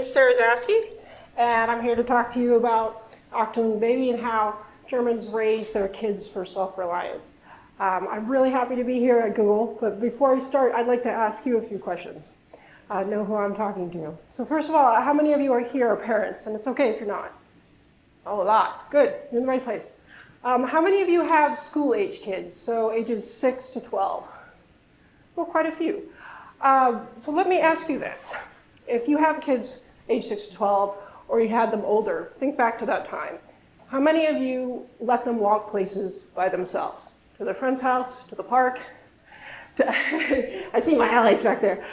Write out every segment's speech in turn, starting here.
name's Sara Zaske, and I'm here to talk to you about Achtung Baby and how Germans raise their kids for self-reliance. I'm really happy to be here at Google, but before I start, I'd like to ask you a few questions. Know who I'm talking to. So first of all, how many of you are here are parents? And it's okay if you're not. Oh, a lot. Good. You're in the right place. How many of you have school-age kids, so ages 6 to 12? Well, quite a few. So let me ask you this. If you have kids age 6 to 12, or you had them older, think back to that time. How many of you let them walk places by themselves? To their friend's house, to the park? I see my allies back there.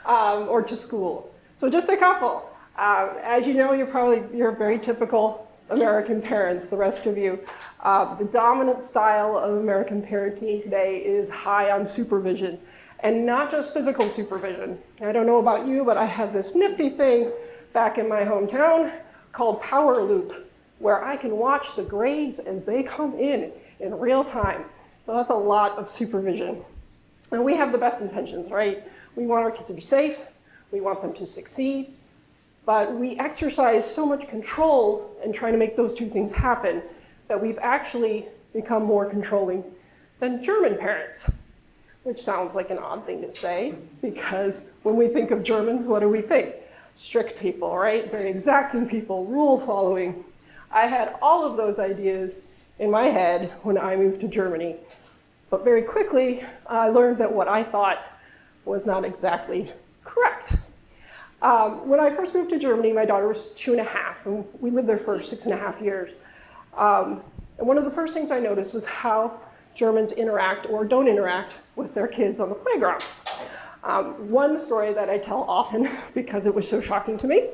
Or to school. So just a couple. As you know, you're very typical American parents, the rest of you. The dominant style of American parenting today is high on supervision, and not just physical supervision. I don't know about you, but I have this nifty thing back in my hometown called Power Loop, where I can watch the grades as they come in real time. So that's a lot of supervision. And we have the best intentions, right? We want our kids to be safe, we want them to succeed, but we exercise so much control in trying to make those two things happen that we've actually become more controlling than German parents, which sounds like an odd thing to say, because when we think of Germans, what do we think? Strict people, right? Very exacting people, rule following. I had all of those ideas in my head when I moved to Germany, but very quickly I learned that what I thought was not exactly correct. When I first moved to Germany, my daughter was 2.5, and we lived there for 6.5 years. And one of the first things I noticed was how Germans interact or don't interact with their kids on the playground. One story that I tell often, because it was so shocking to me,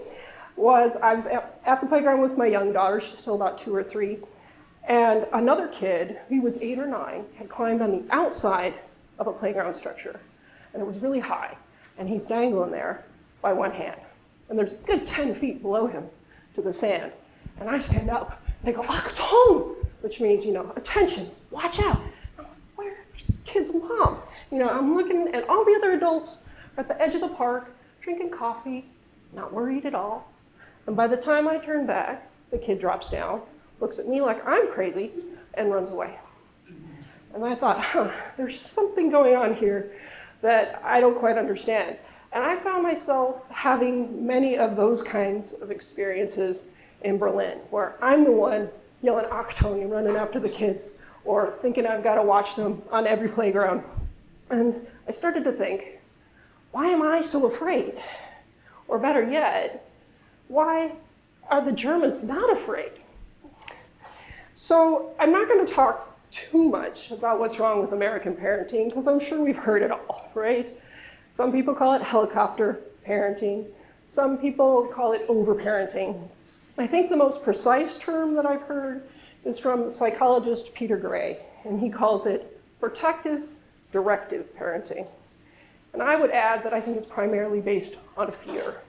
was I was at the playground with my young daughter. She's still about 2 or 3. And another kid, he was 8 or 9, had climbed on the outside of a playground structure. And it was really high. And he's dangling there by one hand. And there's a good 10 feet below him to the sand. And I stand up and I go, Achtung! Which means, attention, watch out. I'm like, where is this kid's mom? I'm looking at all the other adults at the edge of the park, drinking coffee, not worried at all. And by the time I turn back, the kid drops down, looks at me like I'm crazy, and runs away. And I thought, there's something going on here that I don't quite understand. And I found myself having many of those kinds of experiences in Berlin, where I'm the one yelling Achtung and running after the kids, or thinking I've got to watch them on every playground. And I started to think, why am I so afraid? Or better yet, why are the Germans not afraid? So I'm not going to talk too much about what's wrong with American parenting, because I'm sure we've heard it all, right? Some people call it helicopter parenting. Some people call it overparenting. I think the most precise term that I've heard is from psychologist Peter Gray, and he calls it protective directive parenting. And I would add that I think it's primarily based on fear.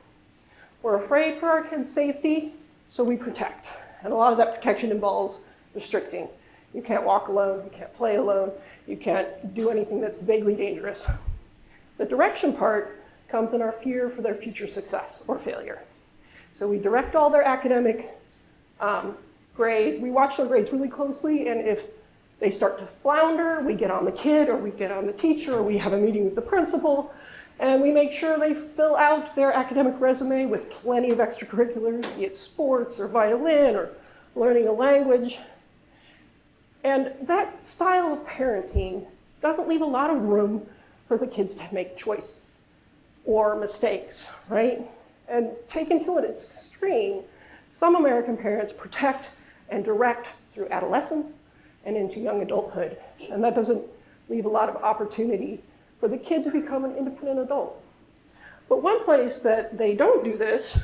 We're afraid for our kids' safety, so we protect. And a lot of that protection involves restricting. You can't walk alone, you can't play alone, you can't do anything that's vaguely dangerous. The direction part comes in our fear for their future success or failure. So we direct all their academic grades. We watch their grades really closely, and if they start to flounder, we get on the kid, or we get on the teacher, or we have a meeting with the principal, and we make sure they fill out their academic resume with plenty of extracurriculars, be it sports or violin or learning a language. And that style of parenting doesn't leave a lot of room for the kids to make choices or mistakes, right? And taken to its extreme, some American parents protect and direct through adolescence and into young adulthood. And that doesn't leave a lot of opportunity for the kid to become an independent adult. But one place that they don't do this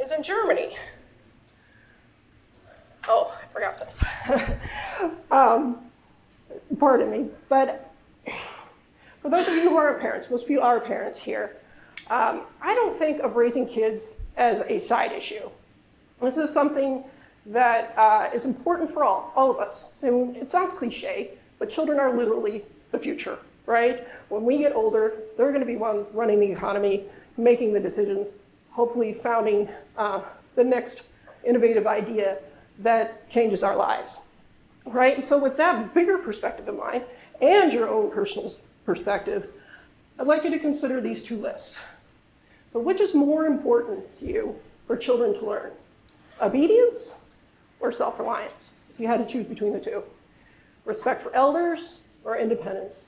is in Germany. Oh, I forgot this. Pardon me, but for those of you who aren't parents, most people are parents here, I don't think of raising kids as a side issue. This is something that is important for all of us. And it sounds cliche, but children are literally the future, right? When we get older, they're going to be ones running the economy, making the decisions. hopefully founding the next innovative idea that changes our lives, right? And so with that bigger perspective in mind, and your own personal perspective, I'd like you to consider these two lists. So which is more important to you for children to learn? Obedience or self-reliance, if you had to choose between the two? Respect for elders or independence?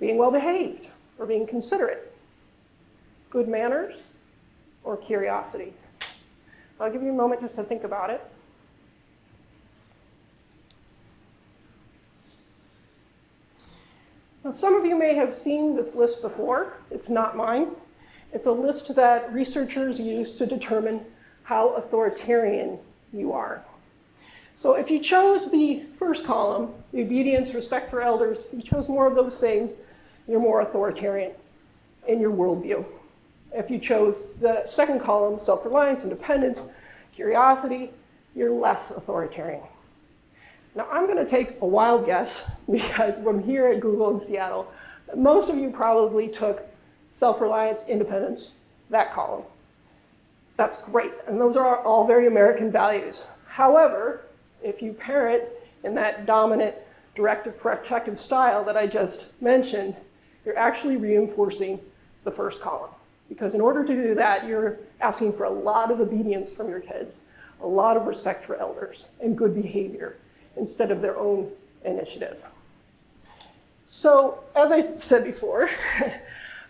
Being well-behaved or being considerate? Good manners or curiosity? I'll give you a moment just to think about it. Now, some of you may have seen this list before. It's not mine. It's a list that researchers use to determine how authoritarian you are. So if you chose the first column, the obedience, respect for elders, if you chose more of those things, you're more authoritarian in your worldview. If you chose the second column, self-reliance, independence, curiosity, you're less authoritarian. Now, I'm going to take a wild guess, because from here at Google in Seattle, that most of you probably took self-reliance, independence, that column. That's great, and those are all very American values. However, if you parent in that dominant, directive, protective style that I just mentioned, you're actually reinforcing the first column. Because in order to do that, you're asking for a lot of obedience from your kids, a lot of respect for elders, and good behavior, instead of their own initiative. So, as I said before,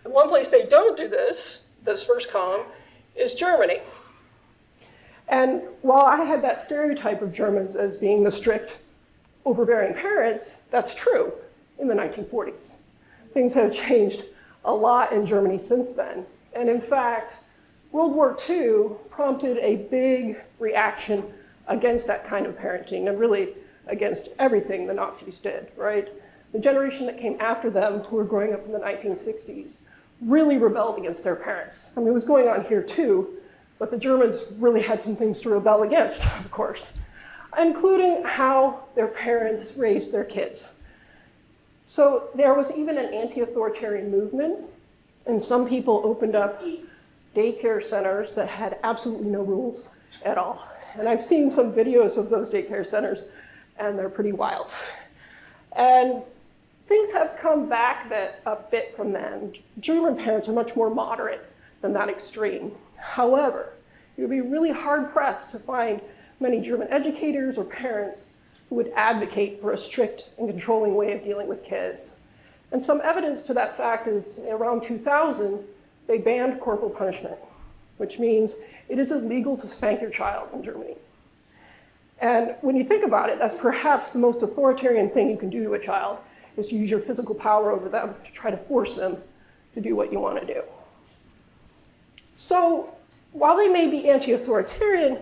the one place they don't do this first column, is Germany. And while I had that stereotype of Germans as being the strict, overbearing parents, that's true in the 1940s. Things have changed a lot in Germany since then. And in fact, World War II prompted a big reaction against that kind of parenting, and really against everything the Nazis did, right? The generation that came after them, who were growing up in the 1960s, really rebelled against their parents. I mean, it was going on here too, but the Germans really had some things to rebel against, of course, including how their parents raised their kids. So there was even an anti-authoritarian movement, and some people opened up daycare centers that had absolutely no rules at all. And I've seen some videos of those daycare centers, and they're pretty wild. And things have come back a bit from them. German parents are much more moderate than that extreme. However, it would be really hard-pressed to find many German educators or parents who would advocate for a strict and controlling way of dealing with kids. And some evidence to that fact is around 2000, they banned corporal punishment, which means it is illegal to spank your child in Germany. And when you think about it, that's perhaps the most authoritarian thing you can do to a child, is to use your physical power over them to try to force them to do what you want to do. So while they may be anti-authoritarian,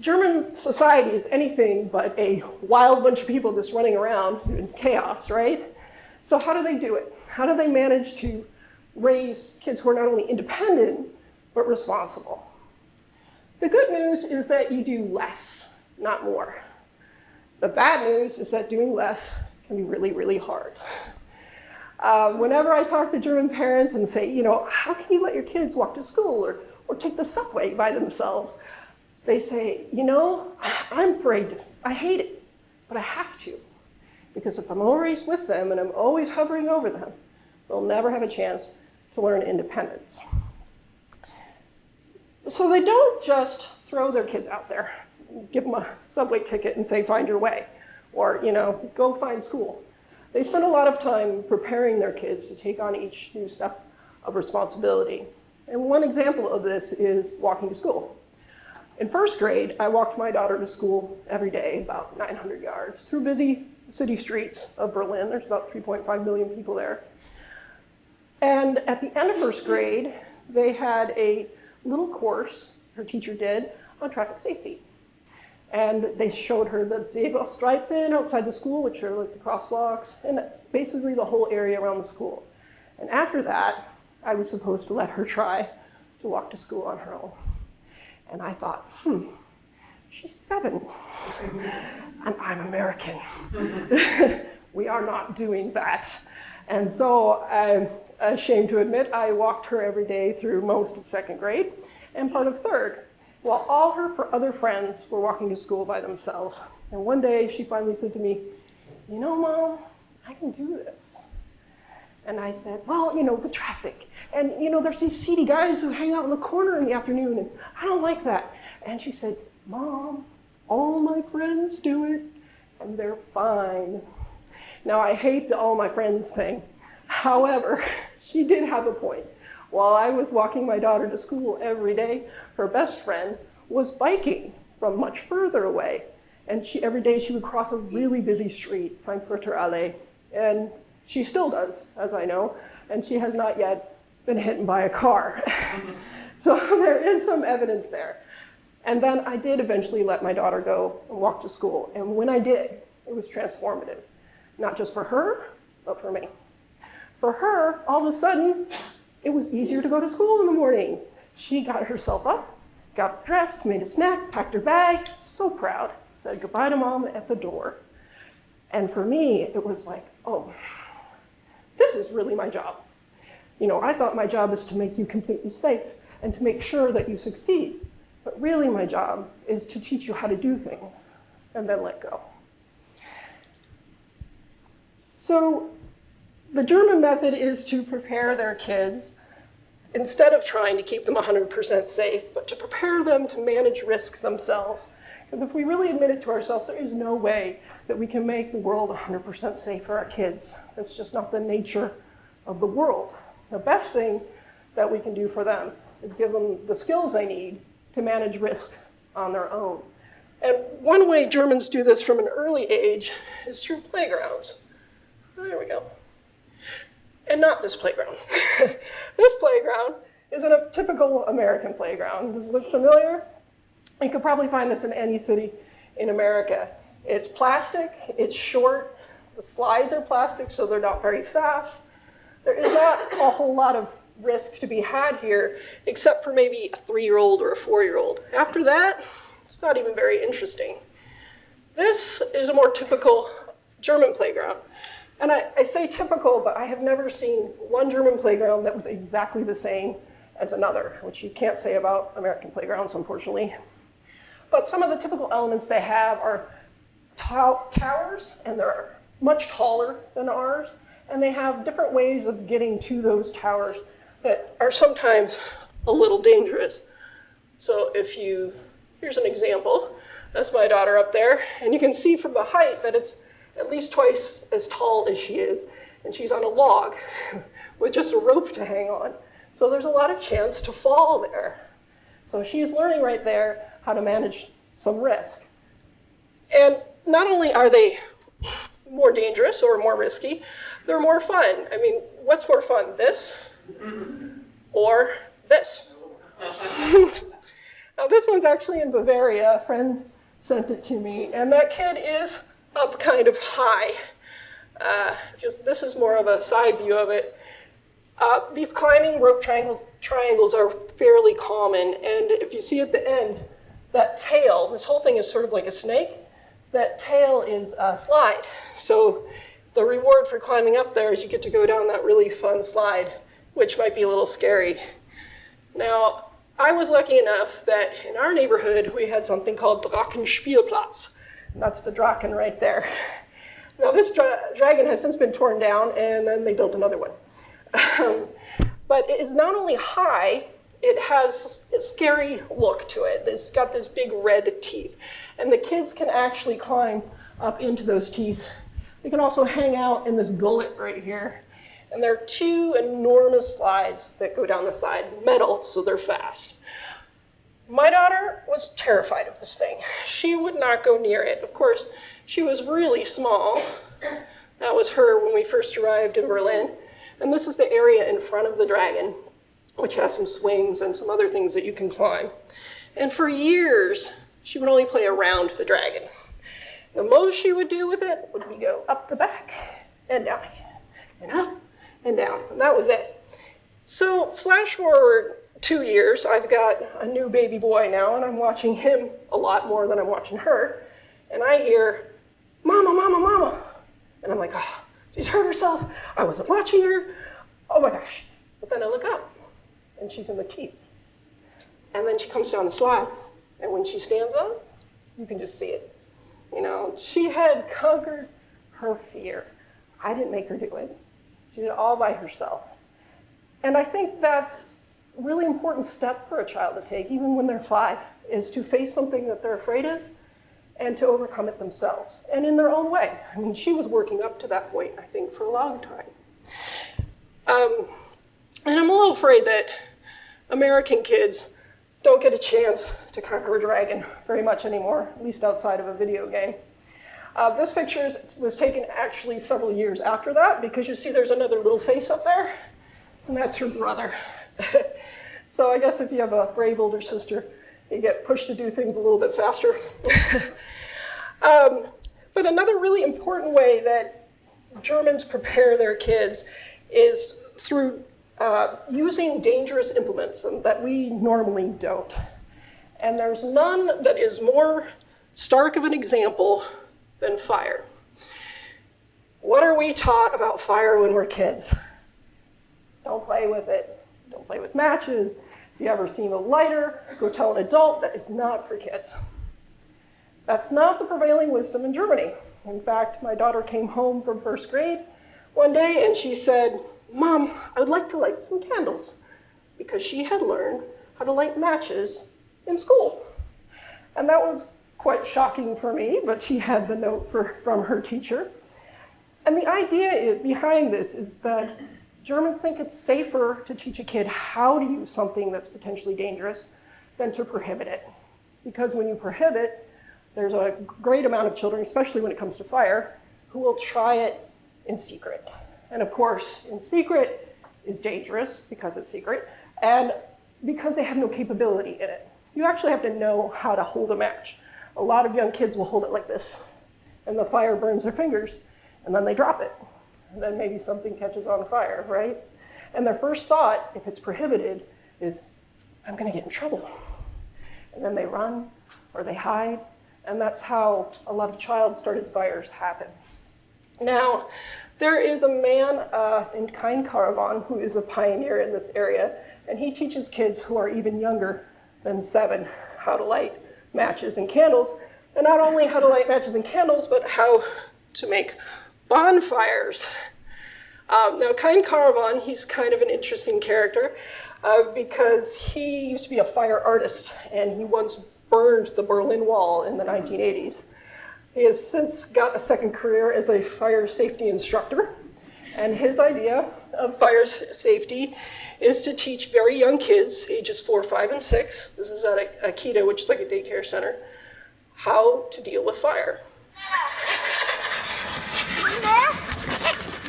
German society is anything but a wild bunch of people just running around in chaos, right? So how do they do it? How do they manage to raise kids who are not only independent, but responsible? The good news is that you do less, not more. The bad news is that doing less can be really, really hard. Whenever I talk to German parents and say, how can you let your kids walk to school or take the subway by themselves? They say, I'm afraid, I hate it, but I have to. Because if I'm always with them and I'm always hovering over them, they'll never have a chance to learn independence. So they don't just throw their kids out there, give them a subway ticket and say, find your way, or, go find school. They spend a lot of time preparing their kids to take on each new step of responsibility. And one example of this is walking to school. In first grade, I walked my daughter to school every day, about 900 yards, through busy city streets of Berlin. There's about 3.5 million people there. And at the end of first grade, they had a little course, her teacher did, on traffic safety. And they showed her the Zebrastreifen outside the school, which are like the crosswalks, and basically the whole area around the school. And after that, I was supposed to let her try to walk to school on her own. And I thought, she's 7, and I'm American. We are not doing that. And so I'm ashamed to admit I walked her every day through most of second grade and part of third, while all her other friends were walking to school by themselves. And one day she finally said to me, "You know, Mom, I can do this." And I said, "Well, the traffic. And, there's these seedy guys who hang out in the corner in the afternoon, and I don't like that." And she said, "Mom, all my friends do it, and they're fine." Now, I hate the all my friends thing. However, she did have a point. While I was walking my daughter to school every day, her best friend was biking from much further away. And every day she would cross a really busy street, Frankfurter Allee. And she still does, as I know, and she has not yet been hit by a car. So there is some evidence there. And then I did eventually let my daughter go and walk to school. And when I did, it was transformative. Not just for her, but for me. For her, all of a sudden, it was easier to go to school in the morning. She got herself up, got dressed, made a snack, packed her bag, so proud, said goodbye to Mom at the door. And for me, it was like, oh, this is really my job. I thought my job is to make you completely safe and to make sure that you succeed. But really my job is to teach you how to do things and then let go. So the German method is to prepare their kids, instead of trying to keep them 100% safe, but to prepare them to manage risk themselves. Because if we really admit it to ourselves, there is no way that we can make the world 100% safe for our kids. That's just not the nature of the world. The best thing that we can do for them is give them the skills they need to manage risk on their own. And one way Germans do this from an early age is through playgrounds. There we go. And not this playground. This playground isn't a typical American playground. Does it look familiar? You could probably find this in any city in America. It's plastic, it's short, the slides are plastic, so they're not very fast. There is not a whole lot of risk to be had here, except for maybe a 3-year-old or a 4-year-old. After that, it's not even very interesting. This is a more typical German playground. And I say typical, but I have never seen one German playground that was exactly the same as another, which you can't say about American playgrounds, unfortunately. But some of the typical elements they have are towers, and they're much taller than ours, and they have different ways of getting to those towers that are sometimes a little dangerous. So here's an example. That's my daughter up there, and you can see from the height that it's at least twice as tall as she is, and she's on a log with just a rope to hang on. So there's a lot of chance to fall there. So she's learning right there how to manage some risk. And not only are they more dangerous or more risky, they're more fun. I mean, what's more fun, this or this? Now this one's actually in Bavaria. A friend sent it to me, and that kid is up kind of high. This is more of a side view of it. These climbing rope triangles are fairly common, and if you see at the end, that tail, this whole thing is sort of like a snake, that tail is a slide. So the reward for climbing up there is you get to go down that really fun slide, which might be a little scary. Now, I was lucky enough that in our neighborhood, we had something called Drachenspielplatz. And that's the Drachen right there. Now this dragon has since been torn down, and then they built another one. But it is not only high, it has a scary look to it. It's got this big red teeth. And the kids can actually climb up into those teeth. They can also hang out in this gullet right here. And there are 2 enormous slides that go down the side, metal, so they're fast. My daughter was terrified of this thing. She would not go near it. Of course, she was really small. That was her when we first arrived in Berlin. And this is the area in front of the dragon, which has some swings and some other things that you can climb. And for years, she would only play around the dragon. The most she would do with it would be go up the back and down again, and up and down. And that was it. So flash forward 2 years, I've got a new baby boy now, and I'm watching him a lot more than I'm watching her. And I hear, "Mama, mama, mama." And I'm like, oh, She's hurt herself. I wasn't watching her. Oh my gosh. But then I look up, and she's in the teeth. And then she comes down the slide, and when she stands up, you can just see it. You know, she had conquered her fear. I didn't make her do it. She did it all by herself. And I think that's a really important step for a child to take, even when they're 5, is to face something that they're afraid of and to overcome it themselves, and in their own way. I mean, she was working up to that point, I think, for a long time. And I'm a little afraid that American kids don't get a chance to conquer a dragon very much anymore, at least outside of a video game. This picture was taken actually several years after that, because you see there's another little face up there, and that's her brother. So I guess if you have a brave older sister, you get pushed to do things a little bit faster. But another really important way that Germans prepare their kids is through using dangerous implements that we normally don't. And there's none that is more stark of an example than fire. What are we taught about fire when we're kids? Don't play with it. Don't play with matches. If you ever seen a lighter, go tell an adult that is not for kids. That's not the prevailing wisdom in Germany. In fact, my daughter came home from first grade one day and she said, "Mom, I would like to light some candles," because she had learned how to light matches in school. And that was quite shocking for me, but she had the note from her teacher. And the idea behind this is that Germans think it's safer to teach a kid how to use something that's potentially dangerous than to prohibit it. Because when you prohibit, there's a great amount of children, especially when it comes to fire, who will try it in secret. And of course, in secret is dangerous because it's secret, and because they have no capability in it. You actually have to know how to hold a match. A lot of young kids will hold it like this, and the fire burns their fingers, and then they drop it. And then maybe something catches on fire, right? And their first thought, if it's prohibited, is, I'm gonna get in trouble. And then they run or they hide, and that's how a lot of child-started fires happen. Now, there is a man named Kind Caravan who is a pioneer in this area, and he teaches kids who are even younger than 7 how to light matches and candles, and not only how to light matches and candles, but how to make bonfires. Now, Kind Caravan, he's kind of an interesting character because he used to be a fire artist, and he once burned the Berlin Wall in the 1980s. He has since got a second career as a fire safety instructor, and his idea of fire safety is to teach very young kids, ages 4, 5, and 6, this is at Akita, which is like a daycare center, how to deal with fire.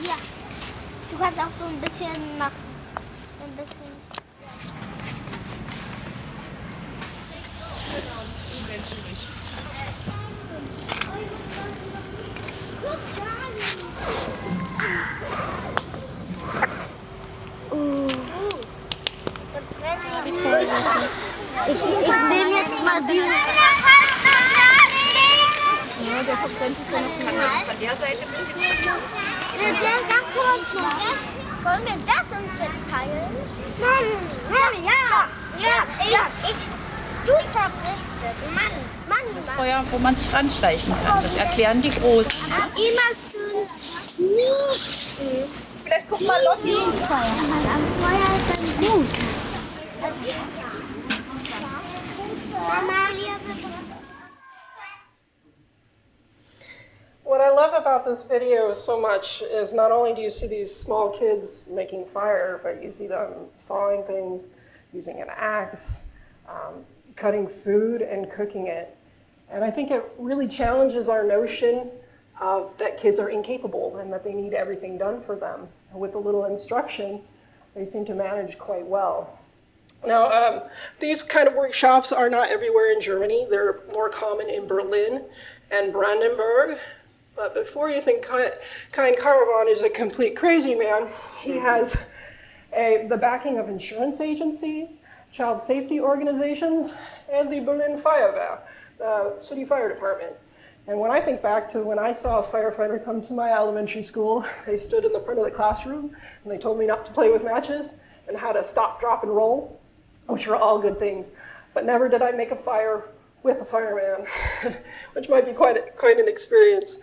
Ja, du kannst auch so ein bisschen machen. Ein bisschen. Ich nehme jetzt mal diese. Ja, der Verbrennt sich noch von der Seite ein bisschen. Ganz kurz. Wollen wir das uns jetzt teilen? Nein. Ja. Du verbrichst es. Mann. Das Feuer, wo man sich ranschleichen kann. Das erklären die Großen. Immer schön nicht. Vielleicht guck mal, Lotti. Am Feuer ist dann gut. What I love about this video so much is not only do you see these small kids making fire, but you see them sawing things, using an axe, cutting food and cooking it. And I think it really challenges our notion of that kids are incapable and that they need everything done for them. And with a little instruction, they seem to manage quite well. Now, these kind of workshops are not everywhere in Germany. They're more common in Berlin and Brandenburg. But before you think Kind Caravan is a complete crazy man, he has the backing of insurance agencies, child safety organizations, and the Berlin Feuerwehr, the city fire department. And when I think back to when I saw a firefighter come to my elementary school, they stood in the front of the classroom and they told me not to play with matches and how to stop, drop, and roll, which are all good things. But never did I make a fire with a fireman, which might be quite an experience.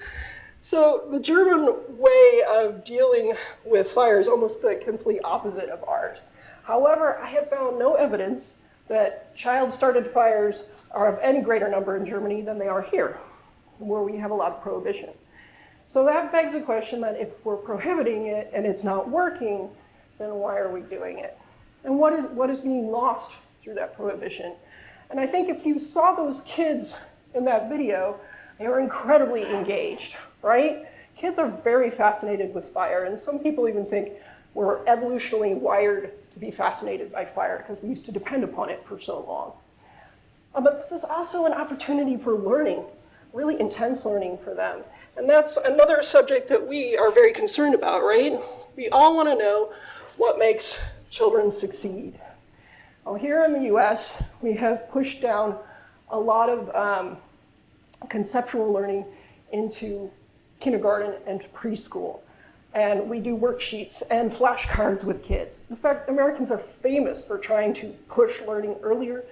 So the German way of dealing with fire is almost the complete opposite of ours. However, I have found no evidence that child-started fires are of any greater number in Germany than they are here, where we have a lot of prohibition. So that begs the question that if we're prohibiting it and it's not working, then why are we doing it? And what is being lost through that prohibition? And I think if you saw those kids in that video, they were incredibly engaged, right? Kids are very fascinated with fire, and some people even think we're evolutionally wired to be fascinated by fire because we used to depend upon it for so long. But this is also an opportunity for learning, really intense learning for them. And that's another subject that we are very concerned about, right? We all want to know what makes children succeed. Well, here in the US, we have pushed down a lot of conceptual learning into kindergarten and preschool. And we do worksheets and flashcards with kids. In fact, Americans are famous for trying to push learning earlier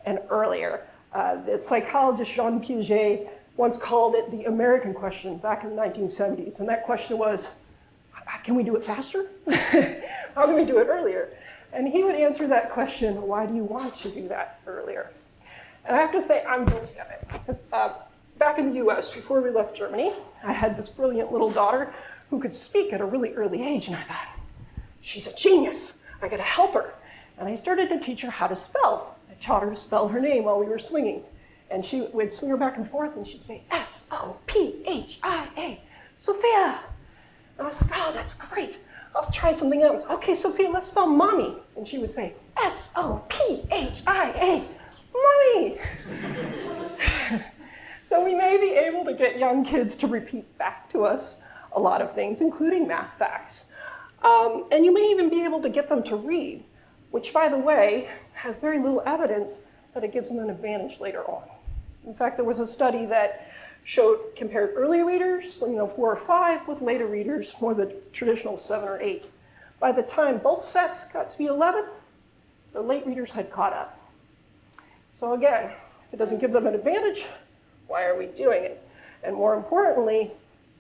and earlier. The psychologist Jean Piaget once called it the American question back in the 1970s. And that question was, can we do it faster? How can we do it earlier? And he would answer that question, why do you want to do that earlier? And I have to say, I'm guilty of it. Because back in the US, before we left Germany, I had this brilliant little daughter who could speak at a really early age. And I thought, she's a genius. I got to help her. And I started to teach her how to spell. I taught her to spell her name while we were swinging. And she would swing her back and forth, and she'd say, S-O-P-H-I-A, Sophia. And I was like, oh, that's great. I'll try something else. Okay, Sophia, let's spell mommy. And she would say, S-O-P-H-I-A, mommy. So we may be able to get young kids to repeat back to us a lot of things, including math facts. And you may even be able to get them to read, which, by the way, has very little evidence that it gives them an advantage later on. In fact, there was a study that compared early readers, 4 or 5, with later readers, more the traditional 7 or 8. By the time both sets got to be 11, the late readers had caught up. So again, if it doesn't give them an advantage, why are we doing it? And more importantly,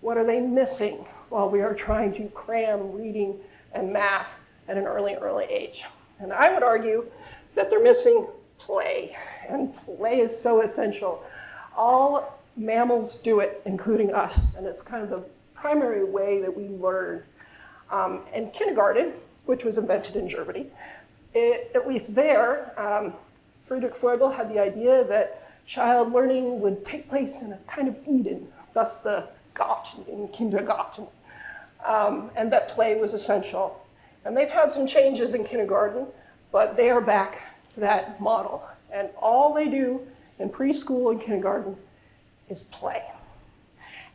what are they missing while we are trying to cram reading and math at an early age? And I would argue that they're missing play, and play is so essential. All mammals do it, including us, and it's kind of the primary way that we learn. And kindergarten, which was invented in Germany, at least there, Friedrich Frobel had the idea that child learning would take place in a kind of Eden, thus the Garten in Kindergarten, and that play was essential. And they've had some changes in kindergarten, but they are back to that model. And all they do in preschool and kindergarten is play.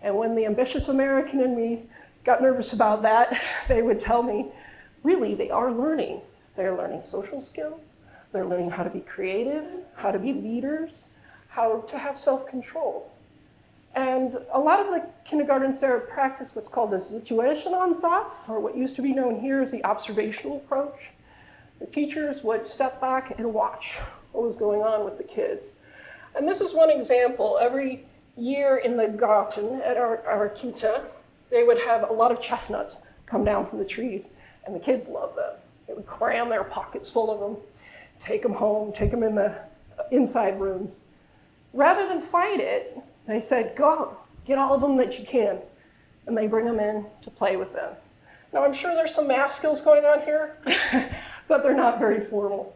And when the ambitious American in me got nervous about that, they would tell me, really, they are learning. They're learning social skills. They're learning how to be creative, how to be leaders, how to have self-control. And a lot of the kindergartens there practice what's called the Situationansatz, or what used to be known here as the observational approach. The teachers would step back and watch what was going on with the kids. And this is one example. Every year in the garten at our kita, they would have a lot of chestnuts come down from the trees, and the kids loved them. They would cram their pockets full of them, take them home, take them in the inside rooms. Rather than fight it, they said, go, get all of them that you can, and they bring them in to play with them. Now, I'm sure there's some math skills going on here, but they're not very formal.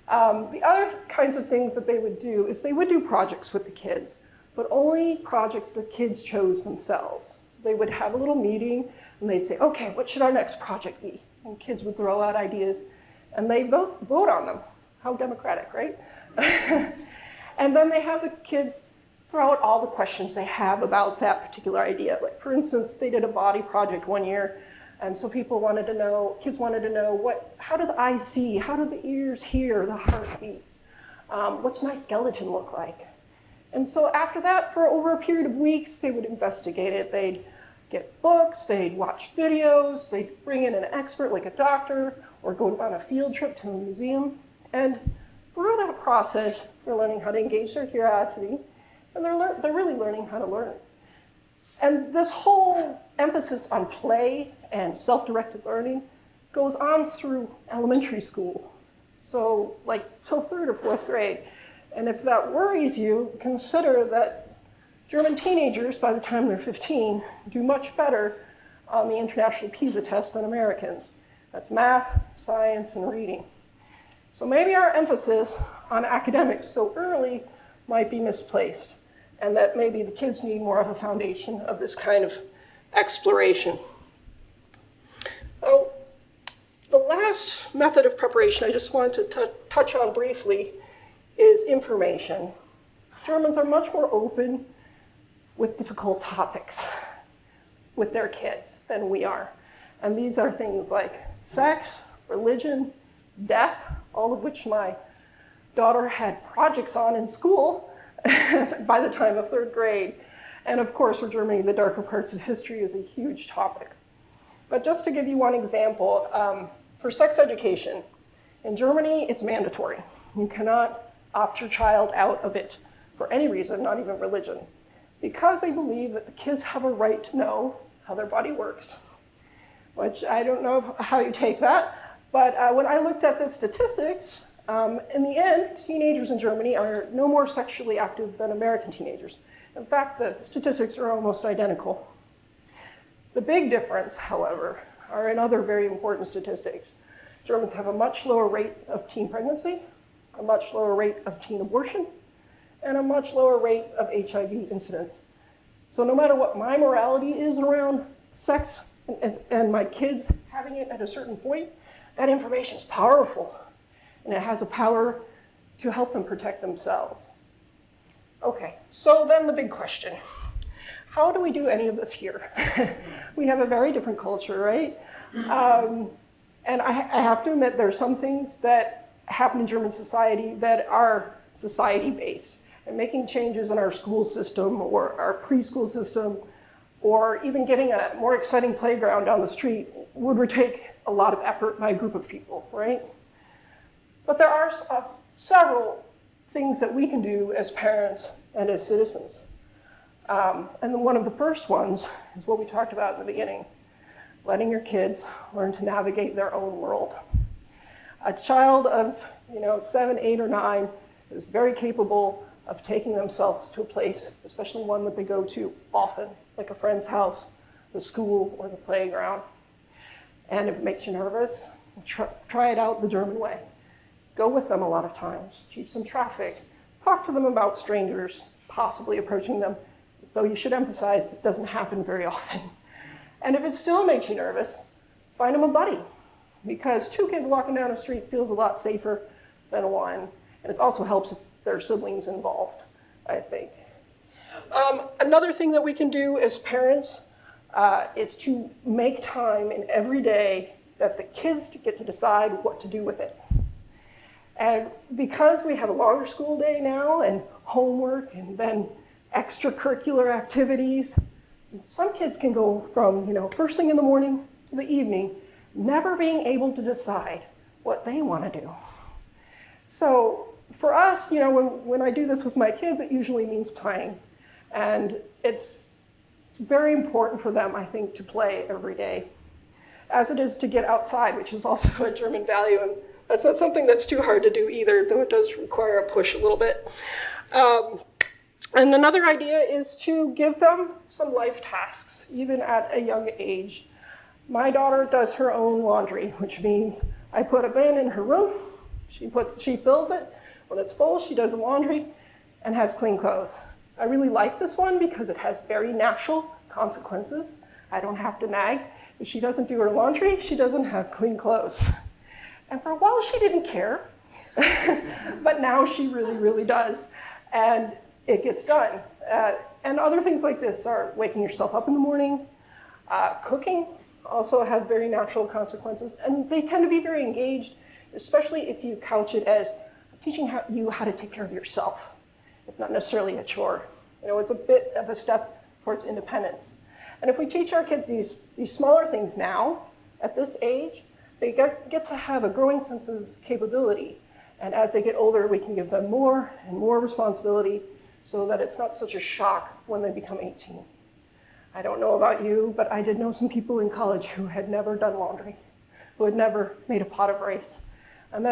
The other kinds of things that they would do is they would do projects with the kids, but only projects the kids chose themselves. So they would have a little meeting, and they'd say, okay, what should our next project be? And kids would throw out ideas, and they vote on them. How democratic, right? And then they have the kids throw out all the questions they have about that particular idea. Like, for instance, they did a body project one year, and so kids wanted to know, how do the eyes see? How do the ears hear the heartbeats? What's my skeleton look like? And so after that, for over a period of weeks, they would investigate it. They'd get books, they'd watch videos, they'd bring in an expert like a doctor, or go on a field trip to a museum. And through that process, they're learning how to engage their curiosity, and they're really learning how to learn. And this whole emphasis on play and self-directed learning goes on through elementary school. So like till 3rd or 4th grade. And if that worries you, consider that German teenagers, by the time they're 15, do much better on the International PISA test than Americans. That's math, science, and reading. So maybe our emphasis on academics so early might be misplaced, and that maybe the kids need more of a foundation of this kind of exploration. Oh, the last method of preparation I just wanted to touch on briefly is information. Germans are much more open with difficult topics with their kids than we are. And these are things like sex, religion, death, all of which my daughter had projects on in school by the time of 3rd grade. And of course, for Germany, the darker parts of history is a huge topic. But just to give you one example, for sex education, in Germany, it's mandatory. You cannot opt your child out of it for any reason, not even religion, because they believe that the kids have a right to know how their body works, which I don't know how you take that. But when I looked at the statistics, in the end, teenagers in Germany are no more sexually active than American teenagers. In fact, the statistics are almost identical. The big difference, however, are in other very important statistics. Germans have a much lower rate of teen pregnancy, a much lower rate of teen abortion, and a much lower rate of HIV incidence. So no matter what my morality is around sex and my kids having it at a certain point, that information is powerful, and it has a power to help them protect themselves. Okay, so then the big question. How do we do any of this here? We have a very different culture, right? And I have to admit, there are some things that happen in German society that are society-based. And making changes in our school system or our preschool system, or even getting a more exciting playground down the street would take a lot of effort by a group of people, right? But there are several things that we can do as parents and as citizens. And then one of the first ones is what we talked about in the beginning, letting your kids learn to navigate their own world. A child of 7, 8, or 9 is very capable of taking themselves to a place, especially one that they go to often, like a friend's house, the school, or the playground. And if it makes you nervous, try it out the German way. Go with them a lot of times, teach them traffic, talk to them about strangers, possibly approaching them, though you should emphasize it doesn't happen very often. And if it still makes you nervous, find them a buddy, because 2 kids walking down the street feels a lot safer than 1, and it also helps if there are siblings involved, I think. Another thing that we can do as parents is to make time in every day that the kids get to decide what to do with it. And because we have a longer school day now and homework and then extracurricular activities, some kids can go from first thing in the morning to the evening, never being able to decide what they want to do. So for us, when I do this with my kids, it usually means playing. And it's very important for them, I think, to play every day, as it is to get outside, which is also a German value. And that's not something that's too hard to do either, though it does require a push a little bit. And another idea is to give them some life tasks, even at a young age. My daughter does her own laundry, which means I put a bin in her room, she fills it. When it's full, she does the laundry and has clean clothes. I really like this one because it has very natural consequences. I don't have to nag. If she doesn't do her laundry, she doesn't have clean clothes. And for a while, she didn't care, but now she really, really does. And it gets done. And other things like this are waking yourself up in the morning, cooking also have very natural consequences, and they tend to be very engaged, especially if you couch it as teaching you how to take care of yourself. It's not necessarily a chore. It's a bit of a step towards independence. And if we teach our kids these smaller things now, at this age, they get to have a growing sense of capability. And as they get older, we can give them more and more responsibility so that it's not such a shock when they become 18. I don't know about you, but I did know some people in college who had never done laundry, who had never made a pot of rice. And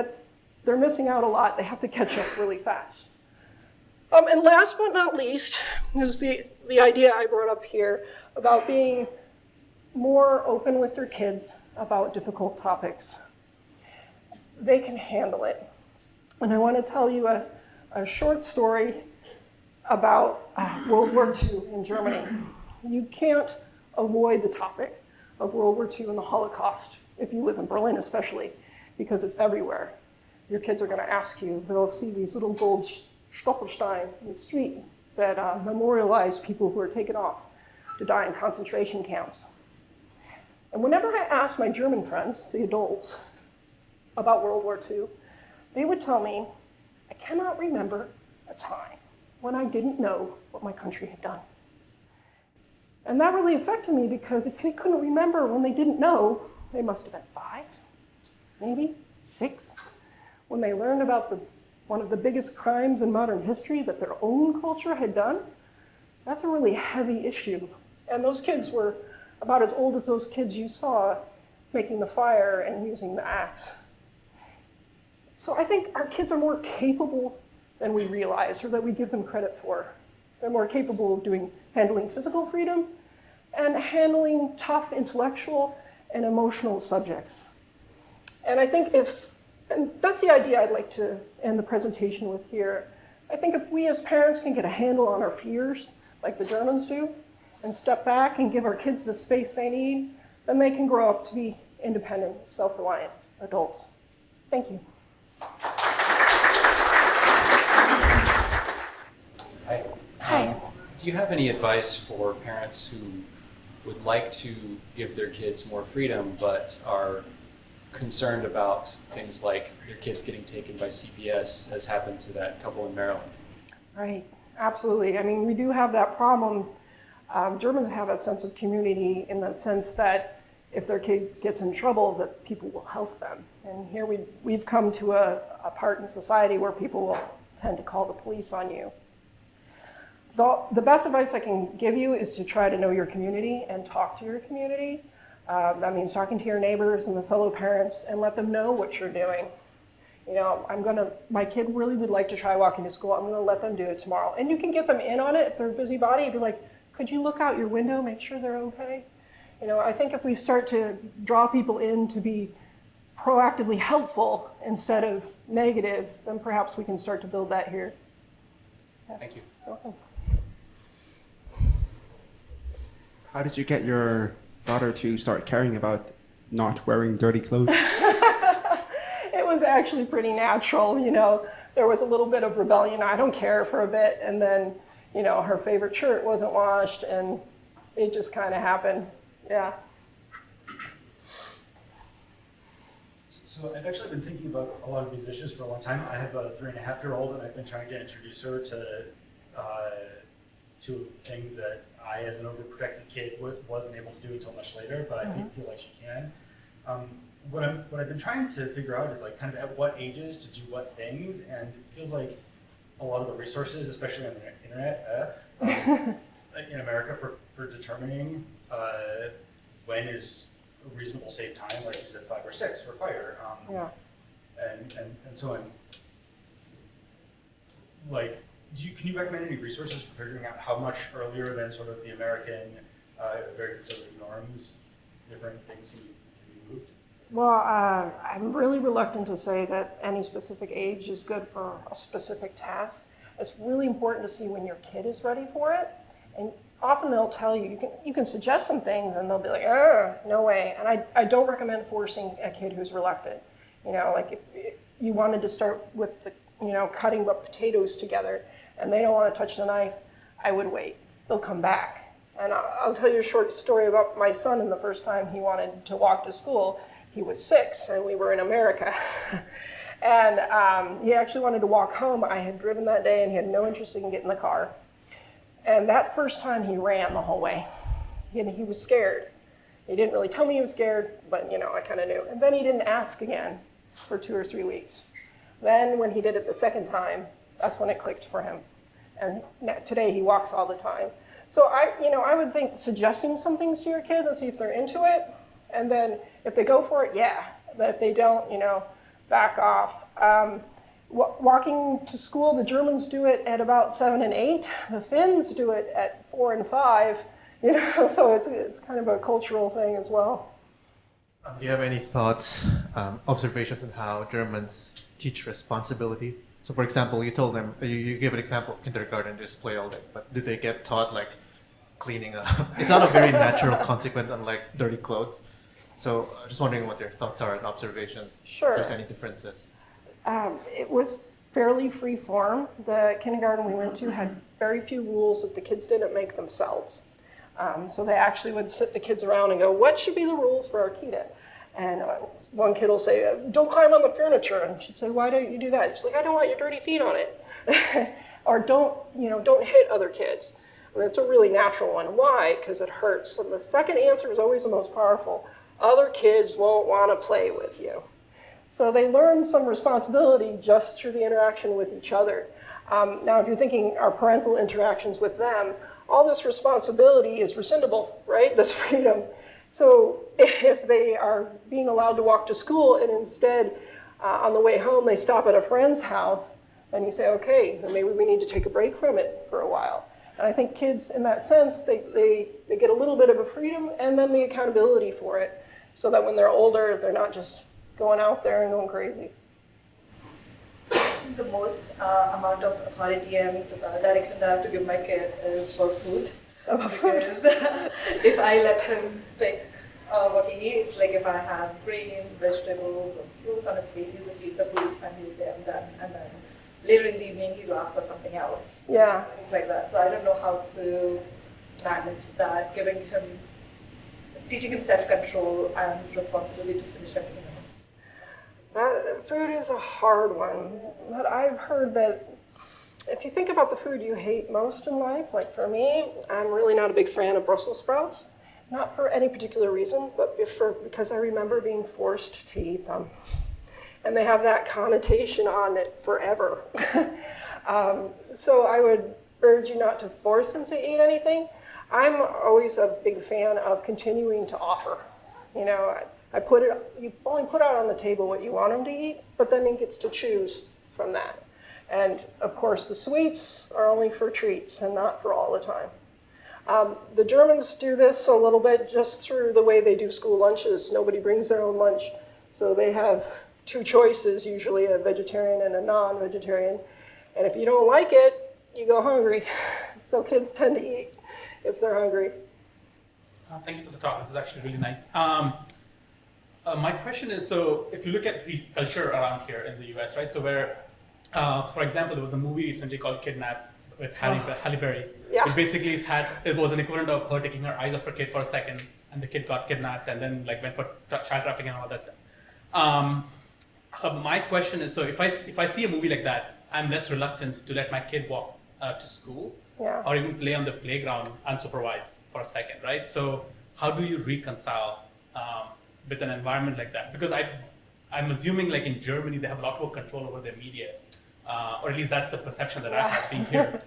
they're missing out a lot. They have to catch up really fast. And last but not least is the idea I brought up here about being more open with your kids about difficult topics. They can handle it. And I want to tell you a short story about World War II in Germany. You can't avoid the topic of World War II and the Holocaust, if you live in Berlin especially, because it's everywhere. Your kids are going to ask you, they'll see these little gold Stolperstein in the street that memorialize people who were taken off to die in concentration camps. And whenever I asked my German friends, the adults, about World War II, they would tell me, I cannot remember a time when I didn't know what my country had done. And that really affected me because if they couldn't remember when they didn't know, they must have been 5, maybe 6, when they learned about one of the biggest crimes in modern history that their own culture had done. That's a really heavy issue. And those kids were about as old as those kids you saw making the fire and using the axe. So I think our kids are more capable than we realize or that we give them credit for. They're more capable of handling physical freedom and handling tough intellectual and emotional subjects. And I think and that's the idea I'd like to end the presentation with here. I think if we as parents can get a handle on our fears, like the Germans do, and step back and give our kids the space they need, then they can grow up to be independent, self-reliant adults. Thank you. Hi. Hi. Do you have any advice for parents who would like to give their kids more freedom but are concerned about things like their kids getting taken by CPS, as happened to that couple in Maryland? Right, absolutely. I mean, we do have that problem. Germans have a sense of community in the sense that if their kids gets in trouble, that people will help them. And here we've come to a part in society where people will tend to call the police on you. The best advice I can give you is to try to know your community and talk to your community. That means talking to your neighbors and the fellow parents and let them know what you're doing. My kid really would like to try walking to school. I'm going to let them do it tomorrow. And you can get them in on it if they're a busybody. Be like, could you look out your window, make sure they're okay? I think if we start to draw people in to be proactively helpful instead of negative, then perhaps we can start to build that here. Yeah. Thank you. You're welcome. How did you get your daughter to start caring about not wearing dirty clothes? It was actually pretty natural, There was a little bit of rebellion. I don't care for a bit. And then, her favorite shirt wasn't washed and it just kind of happened. Yeah. So I've actually been thinking about a lot of these issues for a long time. I have a 3.5-year-old and I've been trying to introduce her to things that I, as an overprotected kid, wasn't able to do until much later, but I feel like she can. What I've been trying to figure out is like kind of at what ages to do what things, and it feels like a lot of the resources, especially on the internet, in America for determining when is a reasonable safe time, like you said, 5 or 6 for fire, and so on. Like, can you recommend any resources for figuring out how much earlier than sort of the American very conservative norms, different things can be moved? Well, I'm really reluctant to say that any specific age is good for a specific task. It's really important to see when your kid is ready for it. And often they'll tell you, you can suggest some things and they'll be like, no way. And I don't recommend forcing a kid who's reluctant. Like if you wanted to start with cutting up potatoes together and they don't want to touch the knife, I would wait. They'll come back. And I'll tell you a short story about my son. And the first time he wanted to walk to school, he was 6 and we were in America. And he actually wanted to walk home. I had driven that day and he had no interest in getting in the car. And that first time he ran the whole way. And he was scared. He didn't really tell me he was scared, but I kind of knew. And then he didn't ask again for 2 or 3 weeks. Then when he did it the second time, that's when it clicked for him. And today he walks all the time. So I would think suggesting some things to your kids and see if they're into it. And then if they go for it, yeah. But if they don't, back off. Walking to school, the Germans do it at about 7 and 8. The Finns do it at 4 and 5. So it's kind of a cultural thing as well. Do you have any thoughts, observations on how Germans teach responsibility? So, for example, you told them, you gave an example of kindergarten, just play all day, but do they get taught like cleaning up? It's not a very natural consequence, unlike dirty clothes. So, I'm just wondering what your thoughts are and observations. Sure. If there's any differences. It was fairly free form. The kindergarten we went to had very few rules that the kids didn't make themselves. So they actually would sit the kids around and go, what should be the rules for our kita? And one kid will say, don't climb on the furniture. And she'd say, why don't you do that? She's like, I don't want your dirty feet on it. Or don't hit other kids. And it's a really natural one. Why? Because it hurts. And the second answer is always the most powerful. Other kids won't want to play with you. So they learn some responsibility just through the interaction with each other. Now, if you're thinking our parental interactions with them, all this responsibility is rescindable, right? This freedom. So if they are being allowed to walk to school and instead on the way home they stop at a friend's house, then you say, okay, then maybe we need to take a break from it for a while. And I think kids, in that sense, they get a little bit of a freedom and then the accountability for it, so that when they're older, they're not just going out there and going crazy. The most amount of authority and direction that I have to give my kid is for food. Because if I let him pick what he eats, like if I have grains, vegetables, and fruits on his plate, he'll just eat the fruits and he'll say, I'm done. And then later in the evening, he'll ask for something else. Yeah. Things like that. So I don't know how to manage that, teaching him self-control and responsibility to finish everything else. Food is a hard one, but I've heard that if you think about the food you hate most in life, like for me, I'm really not a big fan of Brussels sprouts. Not for any particular reason, but because I remember being forced to eat them. And they have that connotation on it forever. So I would urge you not to force them to eat anything. I'm always a big fan of continuing to offer. You only put out on the table what you want them to eat, but then he gets to choose from that. And of course, the sweets are only for treats and not for all the time. The Germans do this a little bit just through the way they do school lunches. Nobody brings their own lunch. So they have 2 choices, usually a vegetarian and a non-vegetarian. And if you don't like it, you go hungry. So kids tend to eat if they're hungry. Thank you for the talk. This is actually really nice. My question is, so if you look at culture around here in the US, right? So where, for example, there was a movie recently called Kidnap with Halle Berry, Yeah. which basically it was an equivalent of her taking her eyes off her kid for a second, and the kid got kidnapped and then went for child trafficking and all that stuff. My question is, so if I see a movie like that, I'm less reluctant to let my kid walk to school, or even play on the playground unsupervised for a second, right? So how do you reconcile with an environment like that? Because I'm assuming like in Germany, they have a lot more control over their media, or at least that's the perception that I have being here,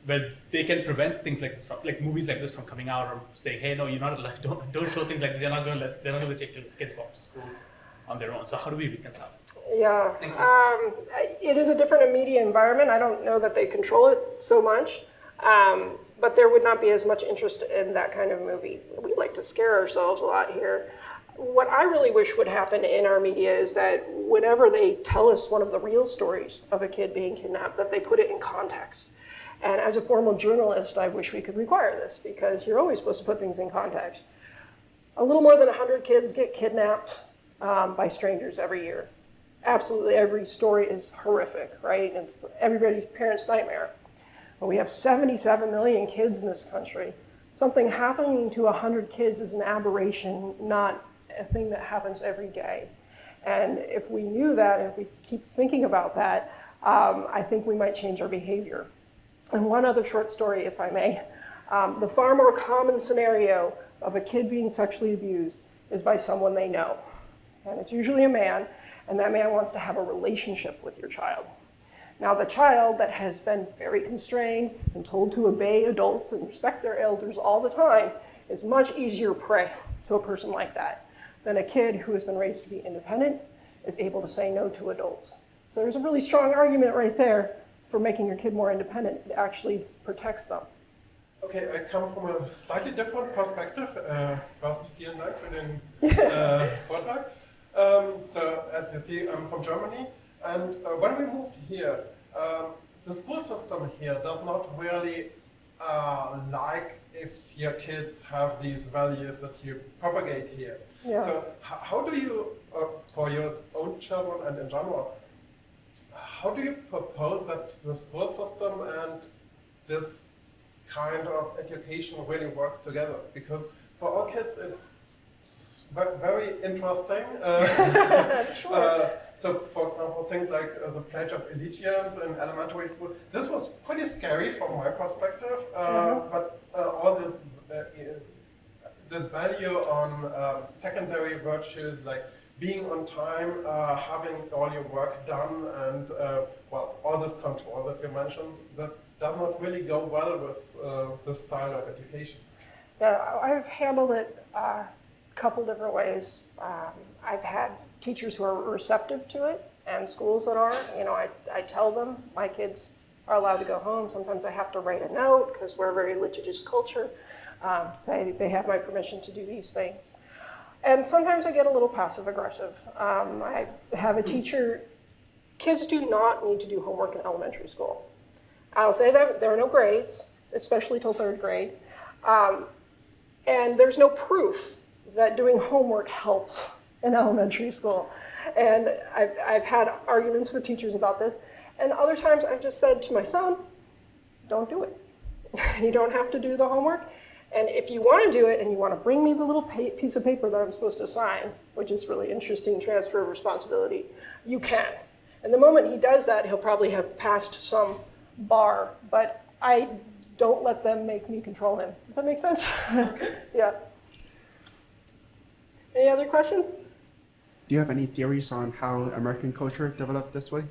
where they can prevent things like this like movies like this from coming out, or saying, hey, no, you're not allowed, don't show things like this. They're not going to take your kids walk to school on their own. So how do we reconcile? Yeah, it is a different media environment. I don't know that they control it so much, but there would not be as much interest in that kind of movie. We like to scare ourselves a lot here. What I really wish would happen in our media is that whenever they tell us one of the real stories of a kid being kidnapped, that they put it in context. And as a formal journalist, I wish we could require this, because you're always supposed to put things in context. A little more than 100 kids get kidnapped by strangers every year. Absolutely every story is horrific, right? It's everybody's parents' nightmare. But we have 77 million kids in this country. Something happening to 100 kids is an aberration, not a thing that happens every day. And if we knew that, and if we keep thinking about that, I think we might change our behavior. And one other short story, if I may. The far more common scenario of a kid being sexually abused is by someone they know. And it's usually a man, and that man wants to have a relationship with your child. Now, the child that has been very constrained and told to obey adults and respect their elders all the time is much easier prey to a person like that than a kid who has been raised to be independent, is able to say no to adults. So there's a really strong argument right there for making your kid more independent. It actually protects them. Okay, I come from a slightly different perspective. First, vielen Dank für den Vortrag. So, as you see, I'm from Germany, and when we moved here, the school system here does not really like if your kids have these values that you propagate here. Yeah. So, how do you, for your own children and in general, how do you propose that the school system and this kind of education really works together? Because for our kids, it's very interesting. Sure. So, for example, things like the Pledge of Allegiance in elementary school, this was pretty scary from my perspective, but all this value on secondary virtues like being on time, having all your work done, and well, all this control that you mentioned, that does not really go well with this style of education. Yeah, I've handled it a couple different ways. I've had teachers who are receptive to it, and schools that are. You know, I tell them my kids are allowed to go home. Sometimes I have to write a note because we're a very litigious culture. Say they have my permission to do these things. And sometimes I get a little passive aggressive. I have a teacher, kids do not need to do homework in elementary school. I'll say that there are no grades, especially till 3rd grade. And there's no proof that doing homework helps in elementary school. And I've had arguments with teachers about this. And other times I've just said to my son, don't do it. You don't have to do the homework. And if you want to do it and you want to bring me the little piece of paper that I'm supposed to sign, which is really interesting transfer of responsibility, you can. And the moment he does that, he'll probably have passed some bar, but I don't let them make me control him. Does that make sense? Yeah. Any other questions? Do you have any theories on how American culture developed this way?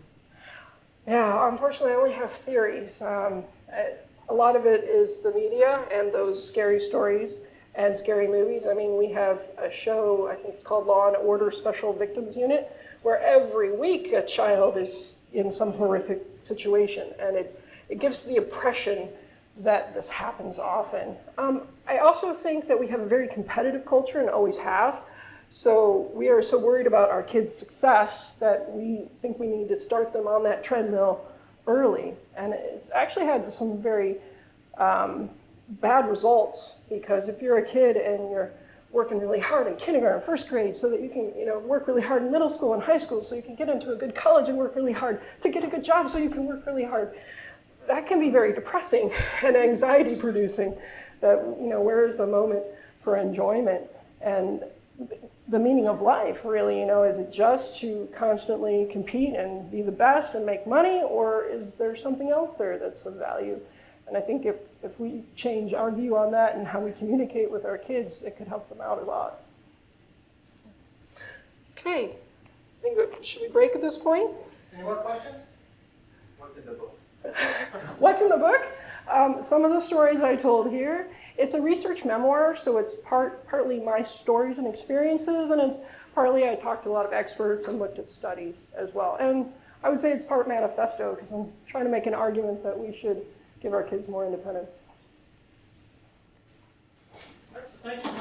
Yeah, unfortunately, I only have theories. A lot of it is the media and those scary stories and scary movies. I mean, we have a show, I think it's called Law and Order Special Victims Unit, where every week a child is in some horrific situation, and it gives the impression that this happens often. I also think that we have a very competitive culture and always have. So we are so worried about our kids' success that we think we need to start them on that treadmill early. And it's actually had some very bad results, because if you're a kid and you're working really hard in kindergarten, 1st grade, so that you can work really hard in middle school and high school so you can get into a good college and work really hard to get a good job so you can work really hard, that can be very depressing and anxiety producing. That, where is the moment for enjoyment and the meaning of life, really? Is it just to constantly compete and be the best and make money, or is there something else there that's of value? And I think if we change our view on that and how we communicate with our kids, it could help them out a lot. Okay, should we break at this point? Any more questions? What's in the book? What's in the book? Some of the stories I told here. It's a research memoir, so it's partly my stories and experiences, and it's partly I talked to a lot of experts and looked at studies as well. And I would say it's part manifesto, because I'm trying to make an argument that we should give our kids more independence. Thank you.